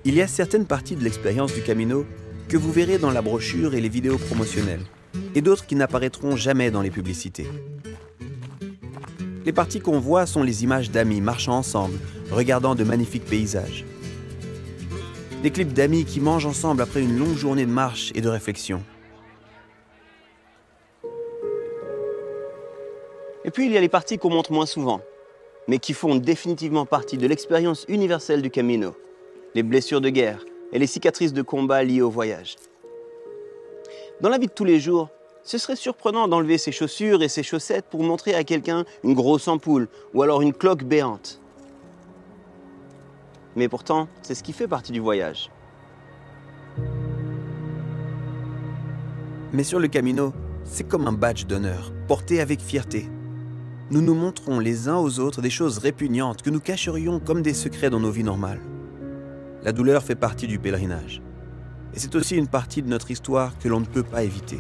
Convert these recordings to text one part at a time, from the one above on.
Il y a certaines parties de l'expérience du Camino que vous verrez dans la brochure et les vidéos promotionnelles, et d'autres qui n'apparaîtront jamais dans les publicités. Les parties qu'on voit sont les images d'amis marchant ensemble, regardant de magnifiques paysages. Des clips d'amis qui mangent ensemble après une longue journée de marche et de réflexion. Et puis il y a les parties qu'on montre moins souvent, mais qui font définitivement partie de l'expérience universelle du Camino. Les blessures de guerre et les cicatrices de combat liées au voyage. Dans la vie de tous les jours, ce serait surprenant d'enlever ses chaussures et ses chaussettes pour montrer à quelqu'un une grosse ampoule ou alors une cloque béante. Mais pourtant, c'est ce qui fait partie du voyage. Mais sur le Camino, c'est comme un badge d'honneur, porté avec fierté. Nous nous montrons les uns aux autres des choses répugnantes que nous cacherions comme des secrets dans nos vies normales. La douleur fait partie du pèlerinage. Et c'est aussi une partie de notre histoire que l'on ne peut pas éviter.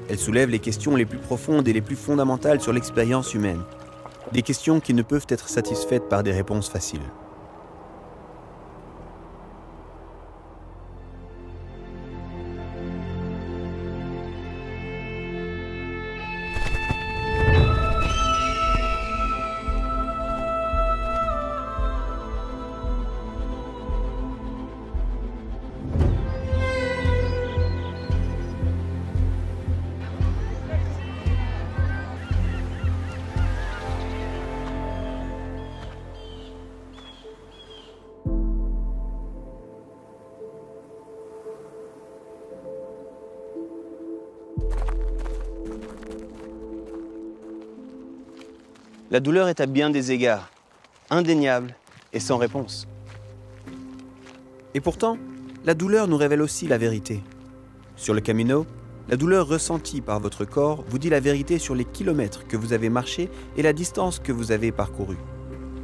Elle soulève les questions les plus profondes et les plus fondamentales sur l'expérience humaine. Des questions qui ne peuvent être satisfaites par des réponses faciles. La douleur est à bien des égards, indéniable et sans réponse. Et pourtant, la douleur nous révèle aussi la vérité. Sur le Camino, la douleur ressentie par votre corps vous dit la vérité sur les kilomètres que vous avez marchés et la distance que vous avez parcourue.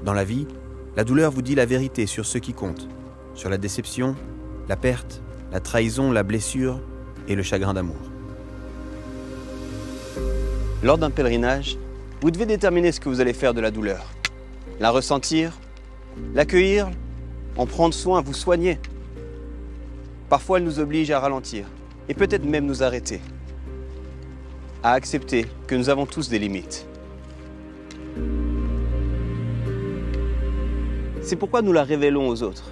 Dans la vie, la douleur vous dit la vérité sur ce qui compte, sur la déception, la perte, la trahison, la blessure et le chagrin d'amour. Lors d'un pèlerinage, vous devez déterminer ce que vous allez faire de la douleur. La ressentir, l'accueillir, en prendre soin, vous soigner. Parfois, elle nous oblige à ralentir et peut-être même nous arrêter. À accepter que nous avons tous des limites. C'est pourquoi nous la révélons aux autres.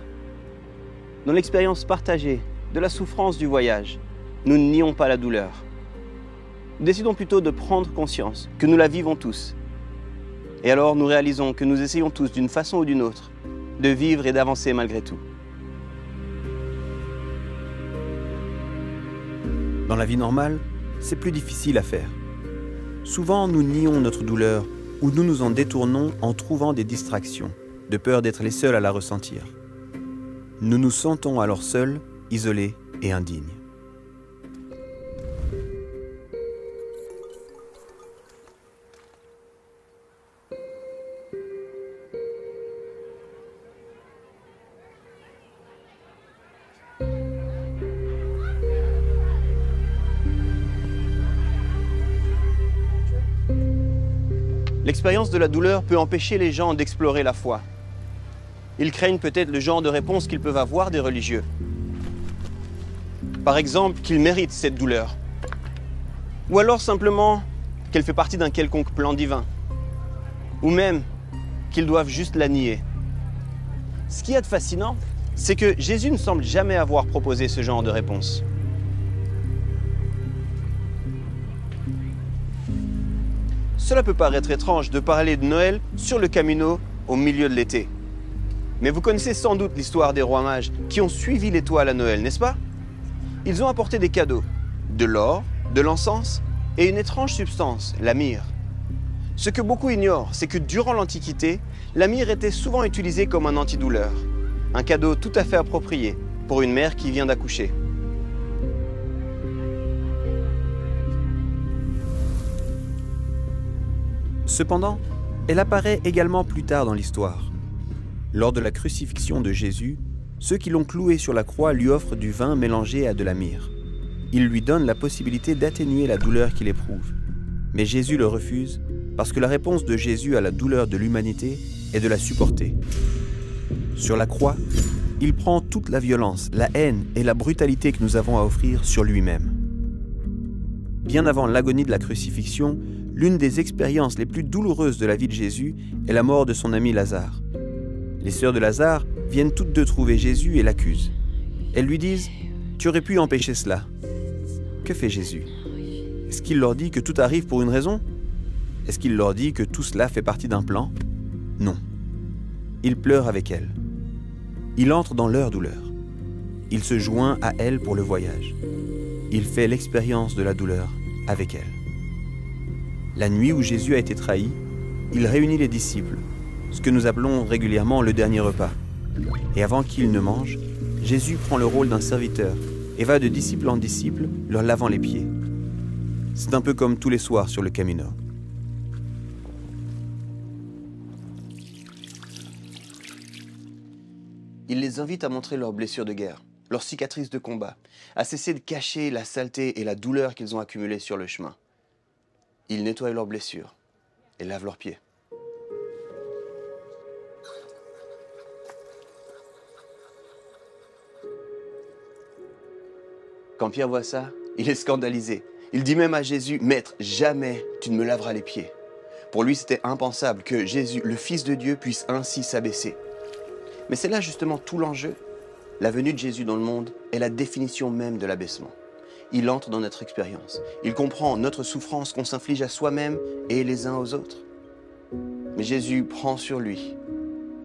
Dans l'expérience partagée de la souffrance du voyage, nous ne nions pas la douleur. Nous décidons plutôt de prendre conscience que nous la vivons tous. Et alors nous réalisons que nous essayons tous, d'une façon ou d'une autre, de vivre et d'avancer malgré tout. Dans la vie normale, c'est plus difficile à faire. Souvent, nous nions notre douleur ou nous nous en détournons en trouvant des distractions, de peur d'être les seuls à la ressentir. Nous nous sentons alors seuls, isolés et indignes. L'expérience de la douleur peut empêcher les gens d'explorer la foi. Ils craignent peut-être le genre de réponse qu'ils peuvent avoir des religieux. Par exemple, qu'ils méritent cette douleur. Ou alors simplement qu'elle fait partie d'un quelconque plan divin. Ou même qu'ils doivent juste la nier. Ce qu'il y a de fascinant, c'est que Jésus ne semble jamais avoir proposé ce genre de réponse. Cela peut paraître étrange de parler de Noël sur le Camino au milieu de l'été. Mais vous connaissez sans doute l'histoire des rois mages qui ont suivi l'étoile à Noël, n'est-ce pas? Ils ont apporté des cadeaux, de l'or, de l'encens et une étrange substance, la myrrhe. Ce que beaucoup ignorent, c'est que durant l'Antiquité, la myrrhe était souvent utilisée comme un antidouleur, un cadeau tout à fait approprié pour une mère qui vient d'accoucher. Cependant, elle apparaît également plus tard dans l'histoire. Lors de la crucifixion de Jésus, ceux qui l'ont cloué sur la croix lui offrent du vin mélangé à de la myrrhe. Ils lui donnent la possibilité d'atténuer la douleur qu'il éprouve. Mais Jésus le refuse parce que la réponse de Jésus à la douleur de l'humanité est de la supporter. Sur la croix, il prend toute la violence, la haine et la brutalité que nous avons à offrir sur lui-même. Bien avant l'agonie de la crucifixion, l'une des expériences les plus douloureuses de la vie de Jésus est la mort de son ami Lazare. Les sœurs de Lazare viennent toutes deux trouver Jésus et l'accusent. Elles lui disent « Tu aurais pu empêcher cela ». Que fait Jésus? Est-ce qu'il leur dit que tout arrive pour une raison? Est-ce qu'il leur dit que tout cela fait partie d'un plan? Non. Il pleure avec elles. Il entre dans leur douleur. Il se joint à elles pour le voyage. Il fait l'expérience de la douleur avec elles. La nuit où Jésus a été trahi, il réunit les disciples, ce que nous appelons régulièrement le dernier repas. Et avant qu'ils ne mangent, Jésus prend le rôle d'un serviteur et va de disciple en disciple leur lavant les pieds. C'est un peu comme tous les soirs sur le Camino. Il les invite à montrer leurs blessures de guerre, leurs cicatrices de combat, à cesser de cacher la saleté et la douleur qu'ils ont accumulées sur le chemin. Il nettoie leurs blessures et lave leurs pieds. Quand Pierre voit ça, il est scandalisé. Il dit même à Jésus, « Maître, jamais tu ne me laveras les pieds. » Pour lui, c'était impensable que Jésus, le Fils de Dieu, puisse ainsi s'abaisser. Mais c'est là justement tout l'enjeu. La venue de Jésus dans le monde est la définition même de l'abaissement. Il entre dans notre expérience. Il comprend notre souffrance qu'on s'inflige à soi-même et les uns aux autres. Mais Jésus prend sur lui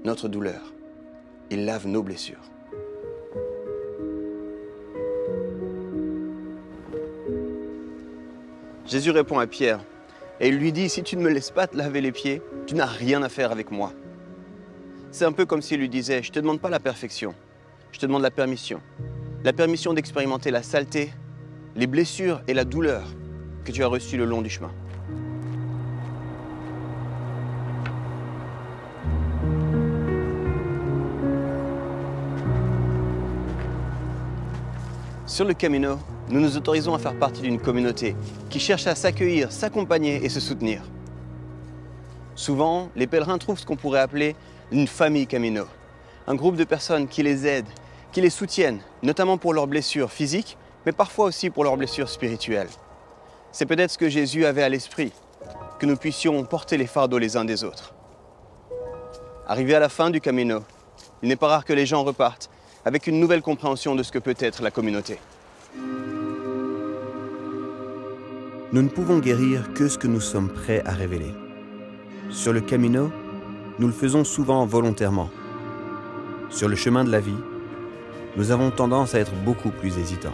notre douleur. Il lave nos blessures. Jésus répond à Pierre et il lui dit « Si tu ne me laisses pas te laver les pieds, tu n'as rien à faire avec moi. » C'est un peu comme s'il lui disait « Je ne te demande pas la perfection, je te demande la permission. La permission d'expérimenter la saleté, les blessures et la douleur que tu as reçues le long du chemin. » Sur le Camino, nous nous autorisons à faire partie d'une communauté qui cherche à s'accueillir, s'accompagner et se soutenir. Souvent, les pèlerins trouvent ce qu'on pourrait appeler une famille Camino, un groupe de personnes qui les aident, qui les soutiennent, notamment pour leurs blessures physiques, mais parfois aussi pour leurs blessures spirituelles. C'est peut-être ce que Jésus avait à l'esprit, que nous puissions porter les fardeaux les uns des autres. Arrivé à la fin du Camino, il n'est pas rare que les gens repartent avec une nouvelle compréhension de ce que peut être la communauté. Nous ne pouvons guérir que ce que nous sommes prêts à révéler. Sur le Camino, nous le faisons souvent volontairement. Sur le chemin de la vie, nous avons tendance à être beaucoup plus hésitants.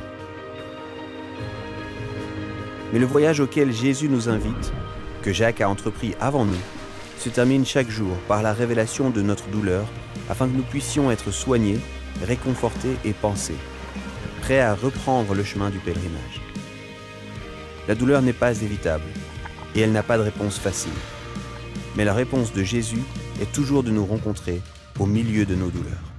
Mais le voyage auquel Jésus nous invite, que Jacques a entrepris avant nous, se termine chaque jour par la révélation de notre douleur afin que nous puissions être soignés, réconfortés et pansés, prêts à reprendre le chemin du pèlerinage. La douleur n'est pas évitable et elle n'a pas de réponse facile. Mais la réponse de Jésus est toujours de nous rencontrer au milieu de nos douleurs.